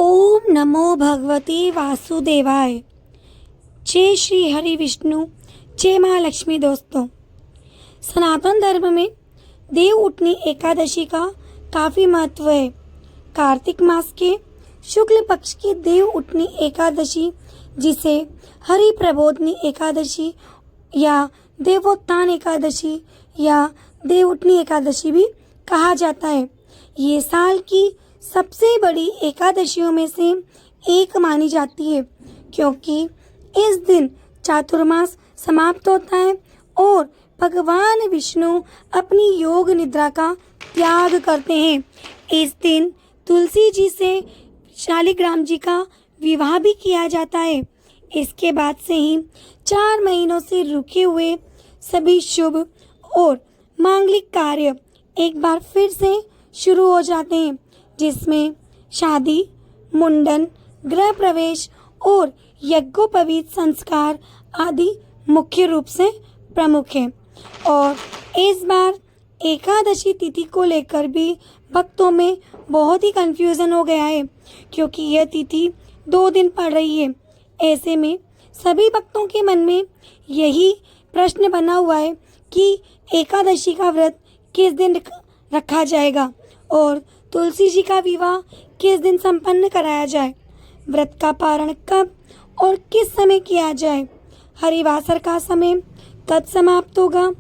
ओम नमो भगवते वासुदेवाय। जय श्री हरि विष्णु, जय महालक्ष्मी। दोस्तों, सनातन धर्म में देव उठनी एकादशी का काफ़ी महत्व है। कार्तिक मास के शुक्ल पक्ष की देव उठनी एकादशी, जिसे हरि प्रबोधनी एकादशी या देवोत्थान एकादशी या देव उठनी एकादशी भी कहा जाता है, ये साल की सबसे बड़ी एकादशियों में से एक मानी जाती है, क्योंकि इस दिन चातुर्मास समाप्त होता है और भगवान विष्णु अपनी योग निद्रा का त्याग करते हैं। इस दिन तुलसी जी से शालिग्राम जी का विवाह भी किया जाता है। इसके बाद से ही 4 महीनों से रुके हुए सभी शुभ और मांगलिक कार्य एक बार फिर से शुरू हो जाते हैं, जिसमें शादी, मुंडन, गृह प्रवेश और यज्ञोपवीत संस्कार आदि मुख्य रूप से प्रमुख हैं। और इस बार एकादशी तिथि को लेकर भी भक्तों में बहुत ही कंफ्यूजन हो गया है, क्योंकि यह तिथि 2 दिन पड़ रही है। ऐसे में सभी भक्तों के मन में यही प्रश्न बना हुआ है कि एकादशी का व्रत किस दिन रखा जाएगा और तुलसी जी का विवाह किस दिन संपन्न कराया जाए, व्रत का पारण कब और किस समय किया जाए, हरिवासर का समय कब समाप्त होगा।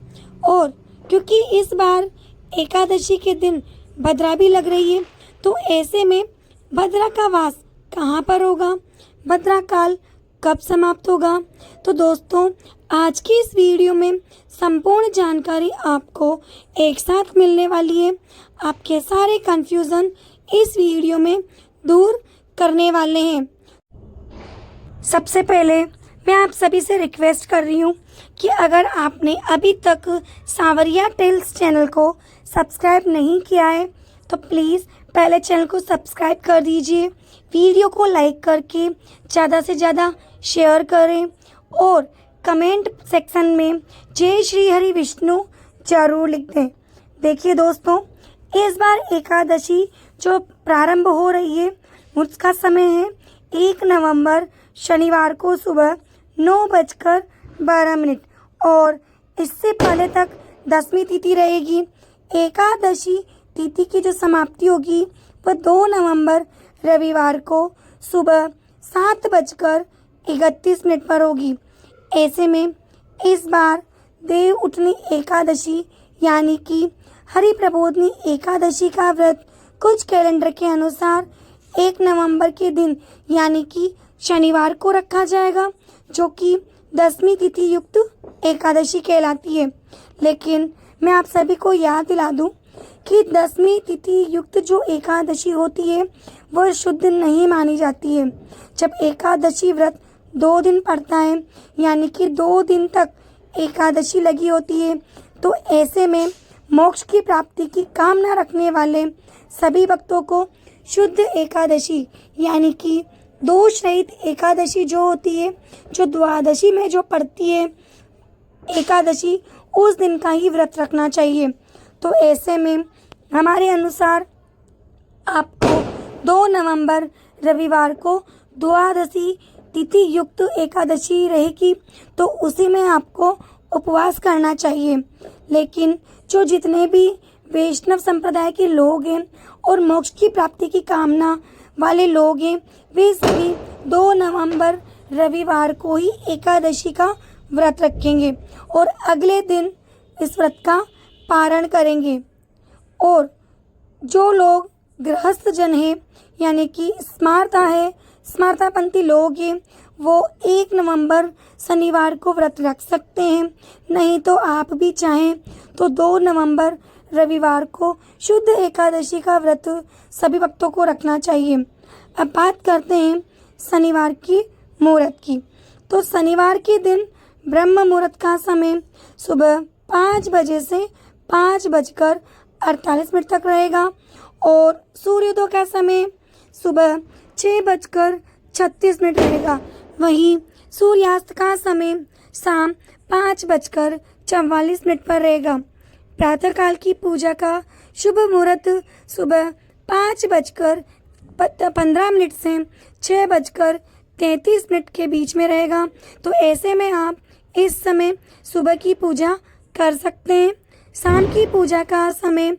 और क्योंकि इस बार एकादशी के दिन भद्रा भी लग रही है, तो ऐसे में भद्रा का वास कहाँ पर होगा, भद्रा काल कब समाप्त होगा। तो दोस्तों, आज की इस वीडियो में संपूर्ण जानकारी आपको एक साथ मिलने वाली है। आपके सारे कंफ्यूजन इस वीडियो में दूर करने वाले हैं। सबसे पहले मैं आप सभी से रिक्वेस्ट कर रही हूँ कि अगर आपने अभी तक सांवरिया टेल्स चैनल को सब्सक्राइब नहीं किया है, तो प्लीज़ पहले चैनल को सब्सक्राइब कर दीजिए, वीडियो को लाइक करके ज़्यादा से ज़्यादा शेयर करें और कमेंट सेक्शन में जय श्री हरि विष्णु जरूर लिख दें। देखिए दोस्तों, इस बार एकादशी जो प्रारंभ हो रही है, उसका समय है 1 नवंबर शनिवार को सुबह 9:12 और इससे पहले तक 10वीं तिथि रहेगी। एकादशी तिथि की जो समाप्ति होगी वह 2 नवंबर रविवार को सुबह 7:31 पर होगी। ऐसे में इस बार देव उठनी एकादशी यानी कि हरि प्रबोधनी एकादशी का व्रत कुछ कैलेंडर के अनुसार 1 नवंबर के दिन यानी कि शनिवार को रखा जाएगा, जो कि 10वीं तिथि युक्त एकादशी कहलाती है। लेकिन मैं आप सभी को याद दिला दूं कि 10वीं तिथि युक्त जो एकादशी होती है वह शुद्ध नहीं मानी जाती है। जब एकादशी व्रत 2 दिन पड़ता है, यानी कि 2 दिन तक एकादशी लगी होती है, तो ऐसे में मोक्ष की प्राप्ति की कामना रखने वाले सभी भक्तों को शुद्ध एकादशी यानी कि दोष रहित एकादशी जो होती है, जो द्वादशी में जो पड़ती है एकादशी, उस दिन का ही व्रत रखना चाहिए। तो ऐसे में हमारे अनुसार आपको 2 नवंबर रविवार को द्वादशी तिथि युक्त एकादशी रहेगी, तो उसी में आपको उपवास करना चाहिए। लेकिन जो जितने भी वैष्णव संप्रदाय के लोग हैं और मोक्ष की प्राप्ति की कामना वाले लोग हैं, वे सभी 2 नवंबर रविवार को ही एकादशी का व्रत रखेंगे और अगले दिन इस व्रत का पारण करेंगे। और जो लोग गृहस्थ जन हैं यानी कि स्मार्तापंथी लोग हैं, वो 1 नवंबर शनिवार को व्रत रख सकते हैं। नहीं तो आप भी चाहें तो 2 नवंबर रविवार को शुद्ध एकादशी का व्रत सभी भक्तों को रखना चाहिए। अब बात करते हैं शनिवार की मुहूर्त की। तो शनिवार के दिन ब्रह्म मुहूर्त का समय सुबह 5 बजे से 5:48 तक रहेगा और सूर्योदय का समय सुबह 6:36 रहेगा। वहीं सूर्यास्त का समय शाम 5:44 पर रहेगा। प्रातःकाल की पूजा का शुभ मुहूर्त सुबह 5:43 15 मिनट से 6:33 के बीच में रहेगा। तो ऐसे में आप इस समय सुबह की पूजा कर सकते हैं। शाम की पूजा का समय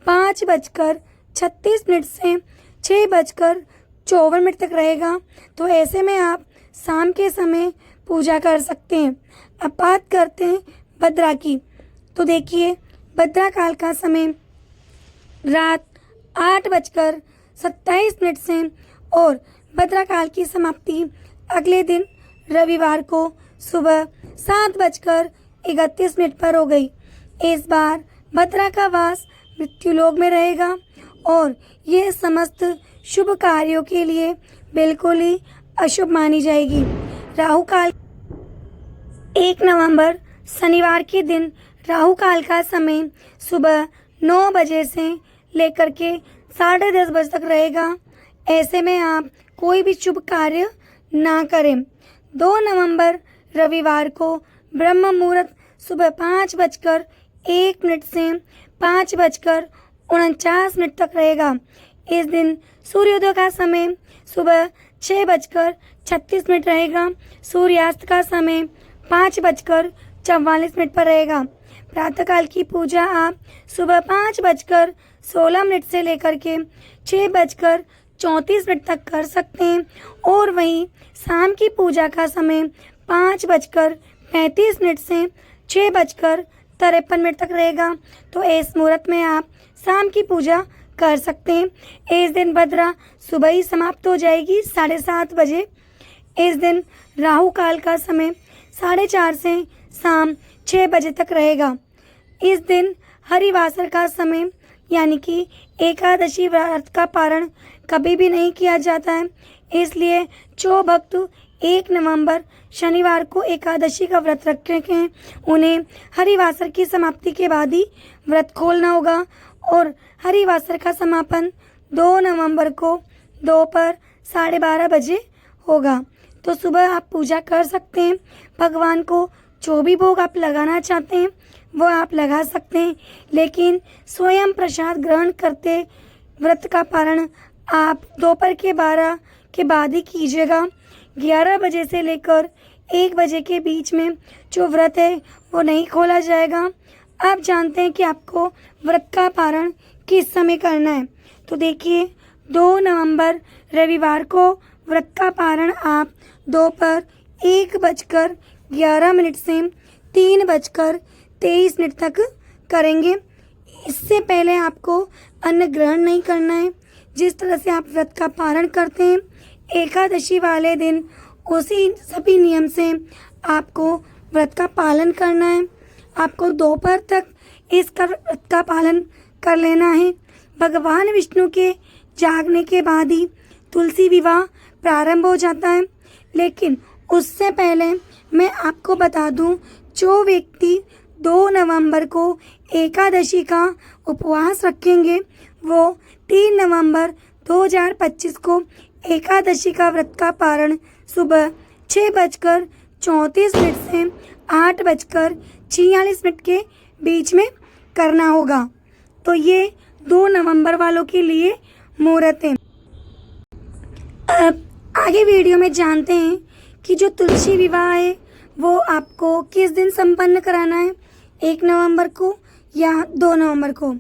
5:36 से 6:54 तक रहेगा। तो ऐसे में आप शाम के समय पूजा कर सकते हैं। अब बात करते हैं भद्रा की। तो देखिए, भद्रा काल का समय रात 8:27 से और भद्रा काल की समाप्ति अगले दिन रविवार को सुबह 7:31 पर हो गई। इस बार भद्रा का वास मृत्युलोक में रहेगा और यह समस्त शुभ कार्यों के लिए बिल्कुल ही अशुभ मानी जाएगी। राहु काल 1 नवंबर शनिवार के दिन राहु काल का समय सुबह 9 बजे से लेकर के 10:30 बजे तक रहेगा। ऐसे में आप कोई भी शुभ कार्य ना करें। 2 नवंबर रविवार को ब्रह्म मुहूर्त सुबह 5:01 से 5:49 तक रहेगा। इस दिन सूर्योदय का समय सुबह 6:36 रहेगा। सूर्यास्त का समय 5:44 पर रहेगा। प्रातःकाल की पूजा आप सुबह 5:16 से लेकर के 6:34 तक कर सकते हैं और वहीं शाम की पूजा का समय 5:35 से 6:53 तक रहेगा। तो इस मुहूर्त में आप शाम की पूजा कर सकते हैं। इस दिन भद्रा सुबह ही समाप्त हो जाएगी 7:30 बजे। इस दिन राहु काल का समय 4:30 से शाम 6 बजे तक रहेगा। इस दिन हरिवासर का समय यानी कि एकादशी व्रत का पारण कभी भी नहीं किया जाता है। इसलिए जो भक्त 1 नवंबर शनिवार को एकादशी का व्रत रखे हैं उन्हें हरिवासर की समाप्ति के बाद ही व्रत खोलना होगा और हरिवासर का समापन 2 नवंबर को दोपहर 12:30 बजे होगा। तो सुबह आप पूजा कर सकते हैं। भगवान को जो भी भोग आप लगाना चाहते हैं वो आप लगा सकते हैं, लेकिन स्वयं प्रसाद ग्रहण करते व्रत का पारण आप दोपहर के 12 के बाद ही कीजिएगा। 11 बजे से लेकर 1 बजे के बीच में जो व्रत है वो नहीं खोला जाएगा। आप जानते हैं कि आपको व्रत का पारण किस समय करना है। तो देखिए, 2 नवंबर रविवार को व्रत का पारण आप दोपहर 1:11 से 3:23 तक करेंगे। इससे पहले आपको अन्न ग्रहण नहीं करना है। जिस तरह से आप व्रत का पारण करते हैं एकादशी वाले दिन, उसी सभी नियम से आपको व्रत का पालन करना है। आपको दोपहर तक इसका व्रत का पालन कर लेना है। भगवान विष्णु के जागने के बाद ही तुलसी विवाह प्रारंभ हो जाता है। लेकिन उससे पहले मैं आपको बता दूं, जो व्यक्ति 2 नवंबर को एकादशी का उपवास रखेंगे वो 3 नवंबर 2025 को एकादशी का व्रत का पारण सुबह 6:34 से 8:46 के बीच में करना होगा। तो ये 2 नवंबर वालों के लिए मुहूर्त है। अब आगे वीडियो में जानते हैं कि जो तुलसी विवाह है वो आपको किस दिन संपन्न कराना है, 1 नवंबर को या 2 नवंबर को।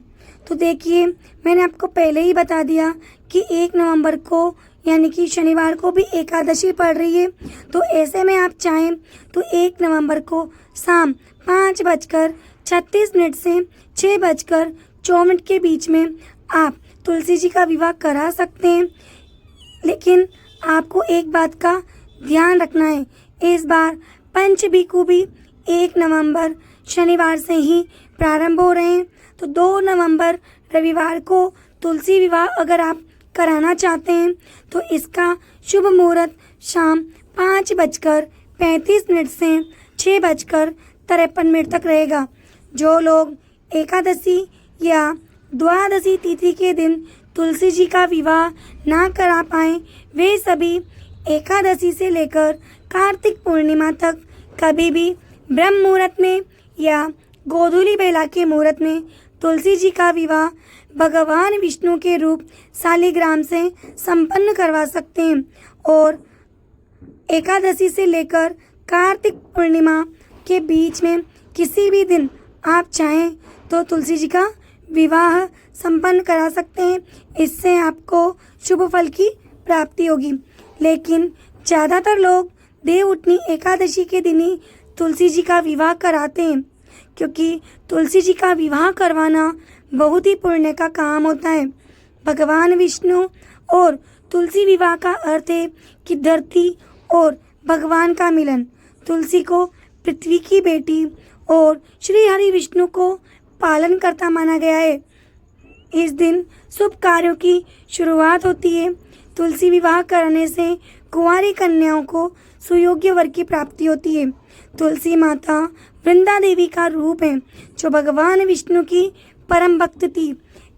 तो देखिए, मैंने आपको पहले ही बता दिया कि 1 नवंबर को यानी कि शनिवार को भी एकादशी पड़ रही है। तो ऐसे में आप चाहें तो 1 नवंबर को शाम 5:36 से 6:04 के बीच में आप तुलसी जी का विवाह करा सकते हैं। लेकिन आपको एक बात का ध्यान रखना है, इस बार पंचबिकु भी 1 नवंबर शनिवार से ही प्रारंभ हो रहे हैं। तो 2 नवंबर रविवार को तुलसी विवाह अगर आप कराना चाहते हैं तो इसका शुभ मुहूर्त शाम 5:35 से 6:53 तक रहेगा। जो लोग एकादशी या द्वादशी तिथि के दिन तुलसी जी का विवाह ना करा पाएँ वे सभी एकादशी से लेकर कार्तिक पूर्णिमा तक कभी भी ब्रह्म मुहूर्त में या गोधूली बेला के मुहूर्त में तुलसी जी का विवाह भगवान विष्णु के रूप शालिग्राम से संपन्न करवा सकते हैं। और एकादशी से लेकर कार्तिक पूर्णिमा के बीच में किसी भी दिन आप चाहें तो तुलसी जी का विवाह संपन्न करा सकते हैं। इससे आपको शुभ फल की प्राप्ति होगी। लेकिन ज़्यादातर लोग देव उठनी एकादशी के दिन ही तुलसी जी का विवाह कराते हैं, क्योंकि तुलसी जी का विवाह करवाना बहुत ही पुण्य का काम होता है। भगवान विष्णु और तुलसी विवाह का अर्थ है कि धरती और भगवान का मिलन। तुलसी को पृथ्वी की बेटी और श्री हरि विष्णु को पालन करता माना गया है। इस दिन शुभ कार्यों की शुरुआत होती है। तुलसी विवाह करने से कुंवारी कन्याओं को सुयोग्य वर की प्राप्ति होती है। तुलसी माता वृंदा देवी का रूप है, जो भगवान विष्णु की परम भक्त थी।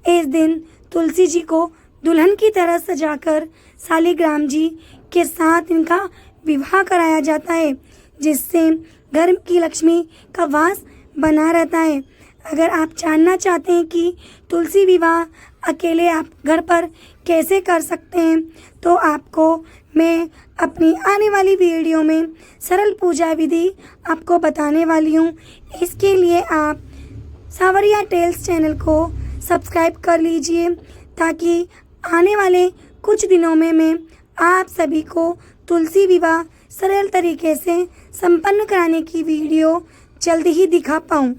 इस दिन तुलसी जी को दुल्हन की तरह सजाकर शालिग्राम जी के साथ इनका विवाह कराया जाता है, जिससे घर की लक्ष्मी का वास बना रहता है। अगर आप जानना चाहते हैं कि तुलसी विवाह अकेले आप घर पर कैसे कर सकते हैं, तो आपको मैं अपनी आने वाली वीडियो में सरल पूजा विधि आपको बताने वाली हूँ। इसके लिए आप सावरिया टेल्स चैनल को सब्सक्राइब कर लीजिए, ताकि आने वाले कुछ दिनों में मैं आप सभी को तुलसी विवाह सरल तरीके से संपन्न कराने की वीडियो जल्दी ही दिखा पाऊँ।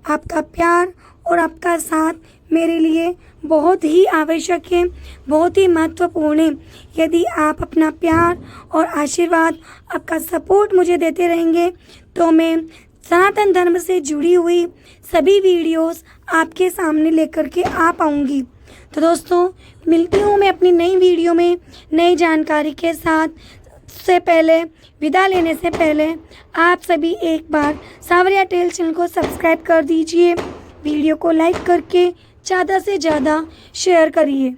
आपका प्यार और आपका साथ मेरे लिए बहुत ही आवश्यक है, बहुत ही महत्वपूर्ण है। यदि आप अपना प्यार और आशीर्वाद, आपका सपोर्ट मुझे देते रहेंगे, तो मैं सनातन धर्म से जुड़ी हुई सभी वीडियोस आपके सामने लेकर के आ पाऊँगी। तो दोस्तों, मिलती हूँ मैं अपनी नई वीडियो में नई जानकारी के साथ। से पहले विदा लेने से पहले आप सभी एक बार सावरिया टेल्स चैनल को सब्सक्राइब कर दीजिए। वीडियो को लाइक करके ज़्यादा से ज़्यादा शेयर करिए।